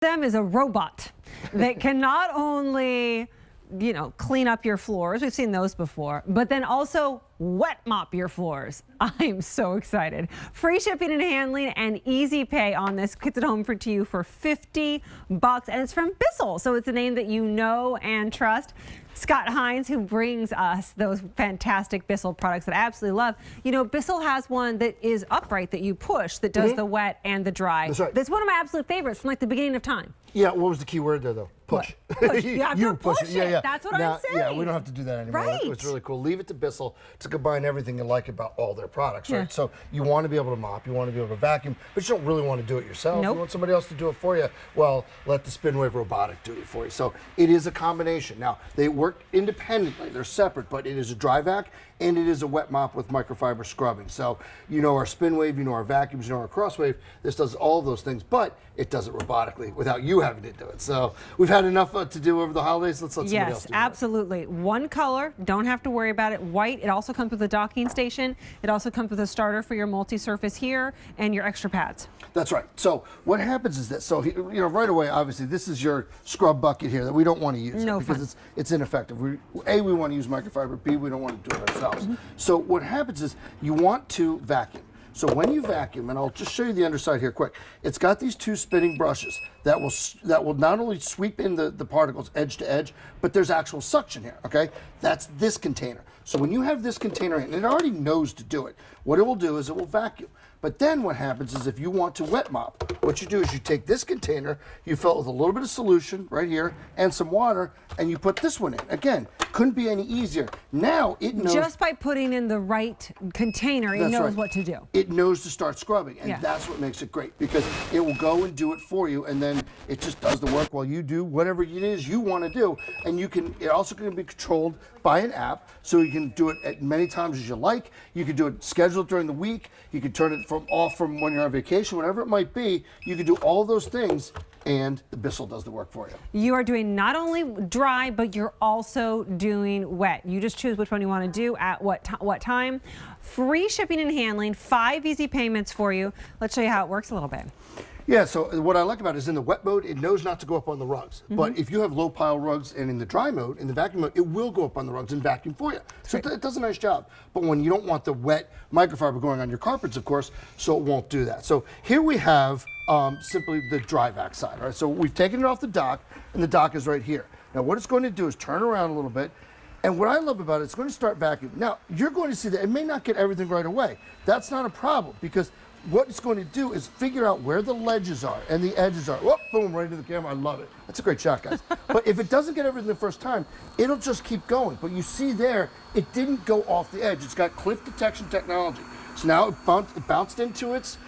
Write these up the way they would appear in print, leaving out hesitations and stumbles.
them is a robot that can not only, clean up your floors. We've seen those before, but then also wet mop your floors. I'm so excited. Free shipping and handling and easy pay on this. Gets it home to you for $50, and it's from Bissell, so it's a name that you know and trust. Scott Hines, who brings us those fantastic Bissell products that I absolutely love. Bissell has one that is upright that you push that does the wet and the dry. That's right. That's one of my absolute favorites from like the beginning of time. Yeah, what was the key word there though? Push. Push. You push it. Yeah. That's what now, I'm saying. Yeah, we don't have to do that anymore. Right. It's really cool. Leave it to Bissell to combine everything you like about all their products, right? Yeah. So you want to be able to mop, you want to be able to vacuum, but you don't really want to do it yourself. Nope. You want somebody else to do it for you. Well, let the SpinWave robotic do it for you. So it is a combination. Now, they work independently. They're separate, but it is a dry vac and it is a wet mop with microfiber scrubbing. So our SpinWave, our vacuums, our Crosswave. This does all of those things, but it does it robotically without you having to do it. So we've had enough to do over the holidays. Let's let somebody else do it. Yes, absolutely. One color, don't have to worry about it. White. It also comes with a docking station. It also comes with a starter for your multi-surface here and your extra pads. That's right. So what happens is that, right away, obviously, this is your scrub bucket here that we don't want to use because it's ineffective. We want to use microfiber. B, we don't want to do it ourselves. So what happens is you want to vacuum. So when you vacuum, and I'll just show you the underside here quick, it's got these two spinning brushes that will not only sweep in the particles edge to edge, but there's actual suction here, okay? That's this container. So when you have this container in, it already knows to do it. What it will do is it will vacuum. But then what happens is if you want to wet mop, what you do is you take this container, you fill it with a little bit of solution right here and some water, and you put this one in. Again, couldn't be any easier. Now it knows. Just by putting in the right container, it knows what to do. It knows to start scrubbing, and that's what makes it great because it will go and do it for you, and then it just does the work while you do whatever it is you want to do. And it also can be controlled by an app, so you can do it at many times as you like. You can do it scheduled during the week. You can turn it off from when you're on vacation, whatever it might be. You can do all those things, and the Bissell does the work for you. You are doing not only dry, but you're also doing wet. You just choose which one you want to do at what time. Free shipping and handling, 5 easy payments for you. Let's show you how it works a little bit. Yeah, so what I like about it is in the wet mode, it knows not to go up on the rugs. But if you have low pile rugs and in the dry mode, in the vacuum mode, it will go up on the rugs and vacuum for you. So it does a nice job. But when you don't want the wet microfiber going on your carpets, of course, so it won't do that. So here we have simply the dry vac side, right? So we've taken it off the dock, and the dock is right here. Now what it's going to do is turn around a little bit, and what I love about it, it's going to start vacuuming. Now, you're going to see that it may not get everything right away. That's not a problem, because what it's going to do is figure out where the ledges are and the edges are. Whoop, boom, right into the camera. I love it. That's a great shot, guys. But if it doesn't get everything the first time, it'll just keep going. But you see there, it didn't go off the edge. It's got cliff detection technology. So now it bounced into its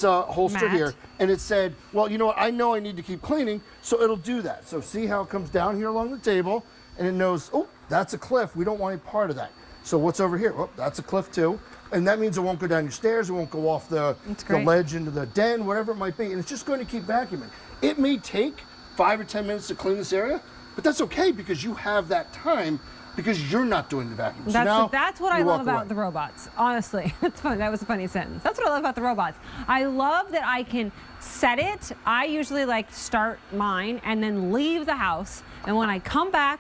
holster here, and it said, well, you know what? I know I need to keep cleaning, so it'll do that. So see how it comes down here along the table, and it knows, oh, that's a cliff. We don't want any part of that. So what's over here? Oh, that's a cliff too. And that means it won't go down your stairs, it won't go off the ledge into the den, whatever it might be, and it's just going to keep vacuuming. It may take 5 or 10 minutes to clean this area, but that's okay because you have that time because you're not doing the vacuum. That's what I love about the robots. Honestly, it's fun. That was a funny sentence. That's what I love about the robots. I love that I can set it. I usually like start mine and then leave the house, and when I come back,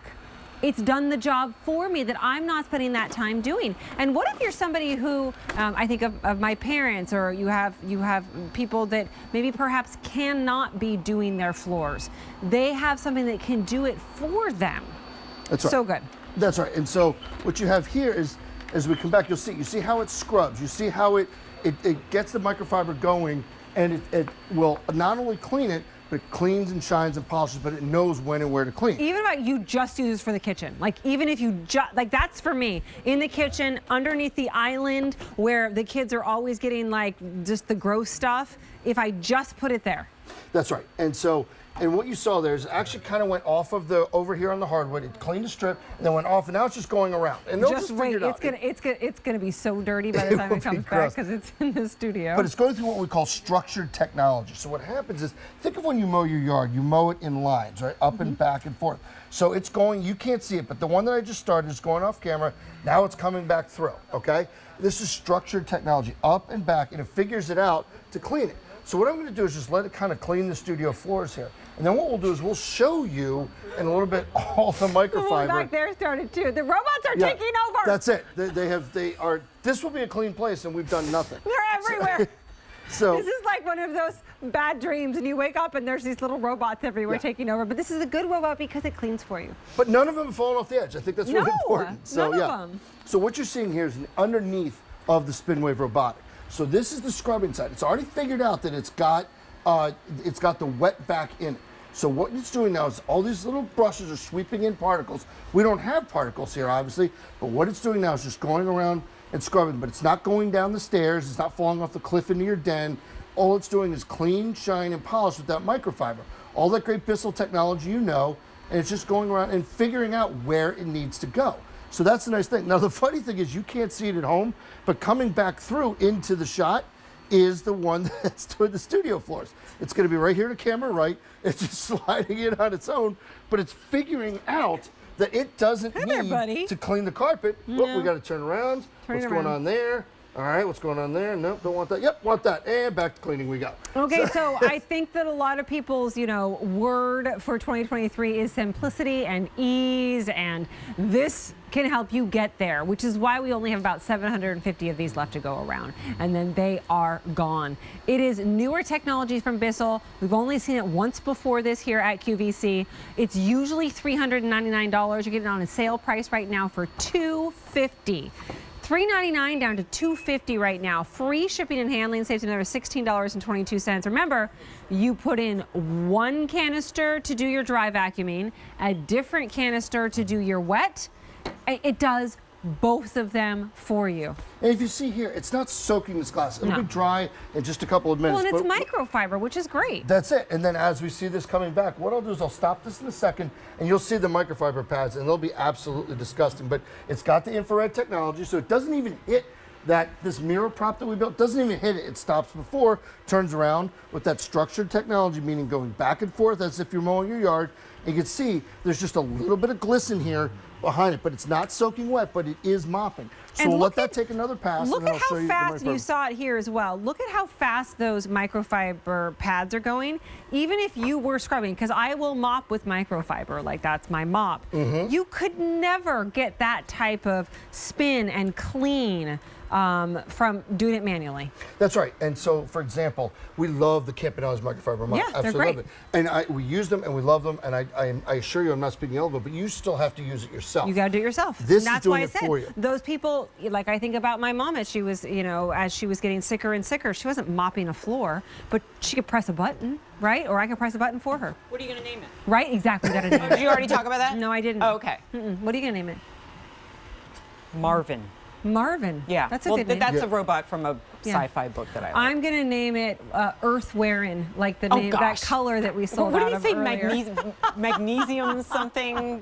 it's done the job for me that I'm not spending that time doing. And what if you're somebody who, I think of my parents, or you have people that maybe perhaps cannot be doing their floors. They have something that can do it for them. That's right. So good. That's right. And so what you have here is, as we come back, you see how it scrubs. You see how it gets the microfiber going, and it will not only clean it, but it cleans and shines and polishes, but it knows when and where to clean. Even about you just use this for the kitchen. Like even if you that's for me. In the kitchen, underneath the island where the kids are always getting like just the gross stuff, if I just put it there. That's right. And what you saw there is actually kind of went off of over here on the hardwood. It cleaned the strip and then went off, and now it's just going around. And they'll just wait, figure it out. It's gonna be so dirty by the time it comes back because it's in the studio. But it's going through what we call structured technology. So what happens is, think of when you mow your yard, you mow it in lines, right? Up and back and forth. So it's going, you can't see it, but the one that I just started is going off camera. Now it's coming back through, okay? This is structured technology, up and back, and it figures it out to clean it. So what I'm going to do is just let it kind of clean the studio floors here. And then what we'll do is we'll show you in a little bit all the microfiber. Back there started too. The robots are Yeah, taking over. That's it. They are. This will be a clean place, and we've done nothing. They're everywhere. So This is like one of those bad dreams, and you wake up and there's these little robots everywhere taking over. But this is a good robot because it cleans for you. But none of them have fallen off the edge. I think that's really important. So none yeah. of them. So what you're seeing here is underneath of the SpinWave robotic. So this is the scrubbing side. It's already figured out that it's got the wet back in it. So what it's doing now is all these little brushes are sweeping in particles. We don't have particles here, obviously, but what it's doing now is just going around and scrubbing, but it's not going down the stairs. It's not falling off the cliff into your den. All it's doing is clean, shine, and polish with that microfiber. All that great Bissell technology you know, and it's just going around and figuring out where it needs to go. So that's the nice thing. Now the funny thing is you can't see it at home, but coming back through into the shot is the one that's doing the studio floors. It's going to be right here to camera right. It's just sliding in on its own, but it's figuring out that it doesn't need to clean the carpet. No. Oh, we got to turn around. What's going on there? All right, what's going on there? Nope, don't want that. Yep, want that. And back to cleaning we go. Okay, so I think that a lot of people's, word for 2023 is simplicity and ease, and this can help you get there, which is why we only have about 750 of these left to go around, and then they are gone. It is newer technology from Bissell. We've only seen it once before this here at QVC. It's usually $399. You're getting it on a sale price right now for $250. $399 down to $250 right now. Free shipping and handling saves another $16.22. Remember, you put in one canister to do your dry vacuuming, a different canister to do your wet. It does both of them for you. And if you see here, it's not soaking this glass. It'll be dry in just a couple of minutes. Well, and it's microfiber, which is great. That's it. And then as we see this coming back, what I'll do is I'll stop this in a second, and you'll see the microfiber pads, and they'll be absolutely disgusting. But it's got the infrared technology, so it doesn't even hit this mirror prop that we built, doesn't even hit it. It stops before, turns around with that structured technology, meaning going back and forth as if you're mowing your yard. And you can see there's just a little bit of glisten here behind it, but it's not soaking wet, but it is mopping. So we'll let that take another pass. Look at how fast, you saw it here as well. Look at how fast those microfiber pads are going. Even if you were scrubbing, because I will mop with microfiber, like that's my mop. You could never get that type of spin and clean from doing it manually. That's right. And so, for example, we love the Campanilla's microfiber mops. Yeah, they're great. Love it. And we use them and we love them. And I assure you, I'm not speaking ill of them, but you still have to use it yourself. You got to do it yourself. This and that's is doing why it for you. Those people, like I think about my mom as she was, as she was getting sicker and sicker, she wasn't mopping a floor, but she could press a button, right? Or I could press a button for her. What are you going to name it? Right? Exactly. Got to name it. Did you already talk about that? No, I didn't. Oh, okay. What are you going to name it? Marvin. Marvin. Yeah. That's a good name. That's a robot from a sci-fi book that I like. I'm going to name it Earth Wearing, like the name, that color that we sold what out did you of say? earlier. Magnesium something?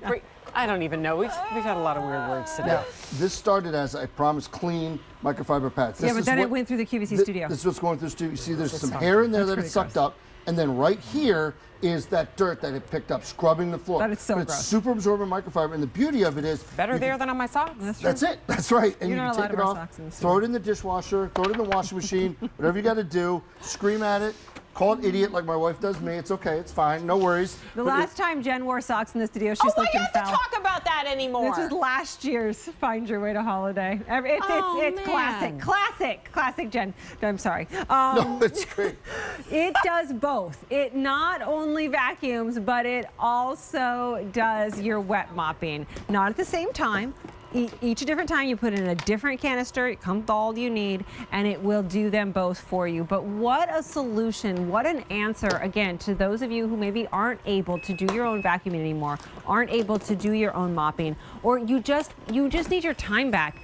I don't even know. We've had a lot of weird words today. Yeah, this started as, I promise, clean microfiber pads. Yeah, but then it went through the QVC studio. This is what's going through the studio. You see there's some hair in there that it sucked up. And then right here is that dirt that it picked up, scrubbing the floor. That is so but gross. It's super absorbent microfiber, and the beauty of it is better there than on my socks. That's it. That's right. And You're you not can take it allowed to wear off, socks in the throw it in the dishwasher, throw it in the washing machine, whatever you got to do. Scream at it. Call it idiot like my wife does me. It's okay. It's fine. No worries. The last time Jen wore socks in the studio, she's looking foul. I have to talk about that anymore. This is last year's Find Your Way to Holiday. It's classic Jen. I'm sorry. No, it's great. It does both. It not only vacuums, but it also does your wet mopping. Not at the same time. Each a different time, you put in a different canister, it comes with all you need, and it will do them both for you. But what a solution, what an answer, again, to those of you who maybe aren't able to do your own vacuuming anymore, aren't able to do your own mopping, or you just need your time back.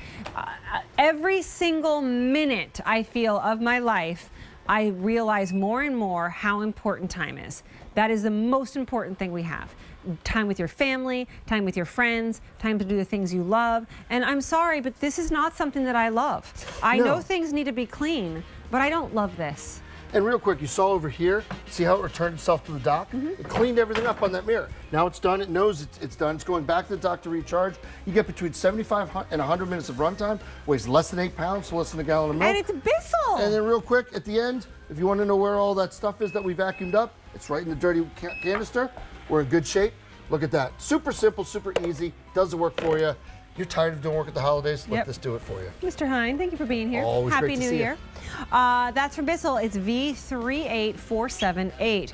Every single minute, I feel, of my life, I realize more and more how important time is. That is the most important thing we have. Time with your family, time with your friends, time to do the things you love. And I'm sorry, but this is not something that I love. I know things need to be clean, but I don't love this. And real quick, you saw over here, see how it returned itself to the dock? It cleaned everything up on that mirror. Now it's done, it knows it's done. It's going back to the dock to recharge. You get between 75 and 100 minutes of runtime, weighs less than 8 pounds, so less than a gallon of milk. And it's Bissell. And then real quick, at the end, if you want to know where all that stuff is that we vacuumed up, it's right in the dirty canister. We're in good shape. Look at that. Super simple, super easy, does the work for you. You're tired of doing work at the holidays? Let this do it for you. Mr. Hine, thank you for being here. Always Happy great to New see you. Year. That's from Bissell. It's V38478.